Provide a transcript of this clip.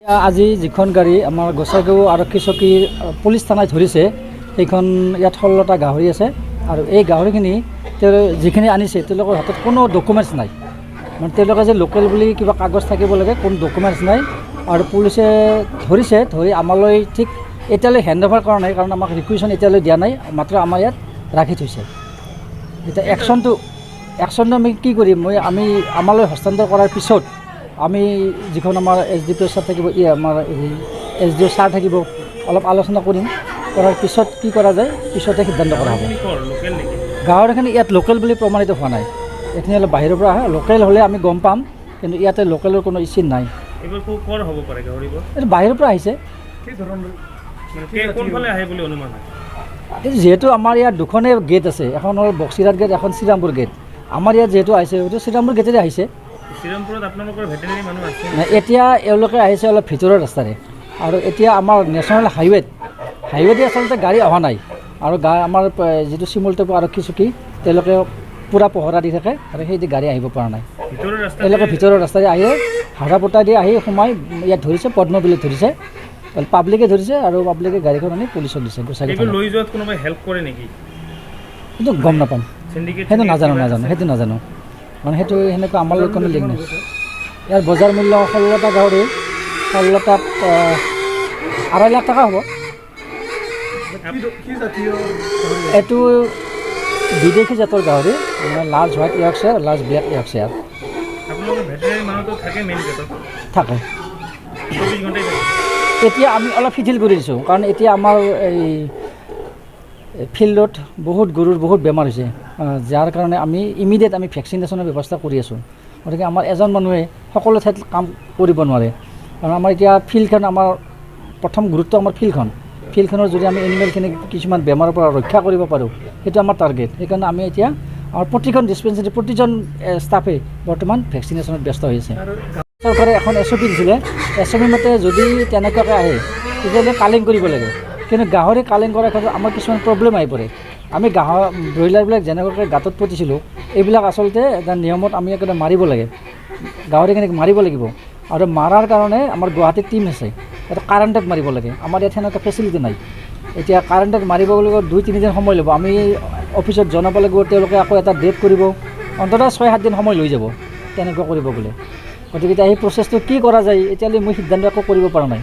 আজি যিখন গাড়ী আমাৰ গোসাইগাঁও আৰক্ষী চকীৰ পুলিচ থানাত ধৰিছে সেইখন ইয়াত 16টা গাহৰি আছে আৰু এই গাহৰিখিনি যিখিনি আনিছে তেওঁলোকৰ হাতত কোনো ডকুমেণ্টছ নাই মানে তেওঁলোকে যে লোকেল বুলি কিবা কাগজ থাকিব লাগে কোনো ডকুমেণ্টছ নাই আৰু পুলিচে ধৰি আমালৈ ঠিক এতিয়ালৈ হেণ্ড অভাৰ কৰা নাই কাৰণ আমাক ৰিকুৱেশ্যন এতিয়ালৈ দিয়া নাই মাত্ৰ আমাৰ ইয়াত ৰাখি থৈছে এতিয়া একশ্যনটো আমি কি কৰিম আমি আমালৈ হস্তান্তৰ কৰাৰ পিছত আমি যিখন আমাৰ SDP ছাৰ থাকিব আমাৰ SDO ছাৰ থাকিব অলপ আলোচনা কৰিম কৰাৰ পিছত কি কৰা যায় পিছতে সিদ্ধান্ত কৰা হ'ব গাঁৱৰখিনি ইয়াত লোকেল বুলি প্ৰমাণিত হোৱা নাই এইখিনি অলপ বাহিৰৰ পৰা আহে লোকেল হ'লে আমি গম পাম কিন্তু ইয়াতে লোকেলৰ কোনো ইচ্ছিন নাই এইটো বাহিৰৰ পৰা আহিছে যিহেতু আমাৰ ইয়াত দুখনে গেট আছে এখন হ'ল বক্সিঘাট গেট এখন শ্ৰীৰামপুৰ গেট আমাৰ ইয়াত যিহেতু আহিছে সেইটো শ্ৰীৰামপুৰ গেটেৰে আহিছে এতিয়া এওঁলোকে আহিছে অলপ ভিতৰৰ ৰাস্তাৰে আৰু এতিয়া আমাৰ নেশ্যনেল হাইৱেদি আচলতে গাড়ী অহা নাই আৰু আমাৰ যিটো চিমলটেপ আৰক্ষী চকী তেওঁলোকে পূৰা পহৰা দি থাকে আৰু সেইদি গাড়ী আহিব পৰা নাই তেওঁলোকে ভিতৰৰ ৰাস্তাৰে আহি হাৰাপোটা দি আহি সোমাই ইয়াত ধৰিছে পদ্মবিলত ধৰিছে পাব্লিকে ধৰিছে আৰু পাব্লিকে গাড়ীখন আনি পুলিচক দিছে কিন্তু গম নাপাম সেইটো নাজানো মানে সেইটো সেনেকুৱা আমাৰ লগত কোনো লিংক নাই ইয়াৰ বজাৰ মূল্য 16টা গাহৰি 16টাত 2.5 লাখ টকা হ'ব এইটো বিদেশী জাতৰ গাহৰি মানে লাৰ্জ হোৱাইট ইয়ৰ্কশ্বায়াৰ লাৰ্জ ব্লেক ইয়ৰ্কশ্বায়াৰ থাকে এতিয়া আমি অলপ শিথিল কৰি দিছোঁ কাৰণ এতিয়া আমাৰ এই ফিল্ডত বহুত গৰুৰ বহুত বেমাৰ হৈছে যাৰ কাৰণে আমি ইমিডিয়েট আমি ভেকচিনেশ্যনৰ ব্যৱস্থা কৰি আছোঁ গতিকে আমাৰ এজন মানুহে সকলো ঠাইত কাম কৰিব নোৱাৰে কাৰণ আমাৰ এতিয়া ফিল্ডখন আমাৰ প্ৰথম গুৰুত্ব আমাৰ ফিল্ডখনৰ যদি আমি এনিমেলখিনি কিছুমান বেমাৰৰ পৰা ৰক্ষা কৰিব পাৰোঁ সেইটো আমাৰ টাৰ্গেট সেইকাৰণে আমি এতিয়া আমাৰ প্ৰতিখন ডিছপেঞ্চাৰী প্ৰতিজন ষ্টাফে বৰ্তমান ভেকচিনেশ্যনত ব্যস্ত হৈ আছে চৰকাৰে এখন SOP দিছিলে SOP মতে যদি তেনেকুৱাকৈ আহে তেতিয়াহ'লে কালিং কৰিব লাগে কিন্তু গাহৰি কালিং কৰাৰ ক্ষেত্ৰত আমাৰ কিছুমান প্ৰব্লেম আহি পৰে আমি ব্ৰইলাৰবিলাক যেনেকুৱাকৈ গাঁতত পুতিছিলোঁ এইবিলাক আচলতে এটা নিয়মত আমি একেবাৰে মাৰিব লাগে গাহৰিখিনিক মাৰিব লাগিব আৰু মাৰাৰ কাৰণে আমাৰ গুৱাহাটীত টীম আছে এটা কাৰেণ্টত মাৰিব লাগে আমাৰ ইয়াত সেনেকুৱা ফেচিলিটি নাই এতিয়া কাৰেণ্টত মাৰিব লাগিব 2-3 দিন সময় ল'ব আমি অফিচত জনাব লাগিব তেওঁলোকে আকৌ এটা ডেট কৰিব অন্ততঃ 6-7 দিন সময় লৈ যাব তেনেকুৱা কৰিব বোলে গতিকে এতিয়া সেই প্ৰচেছটো কি কৰা যায় এতিয়ালৈ মই সিদ্ধান্ত একো কৰিব পৰা নাই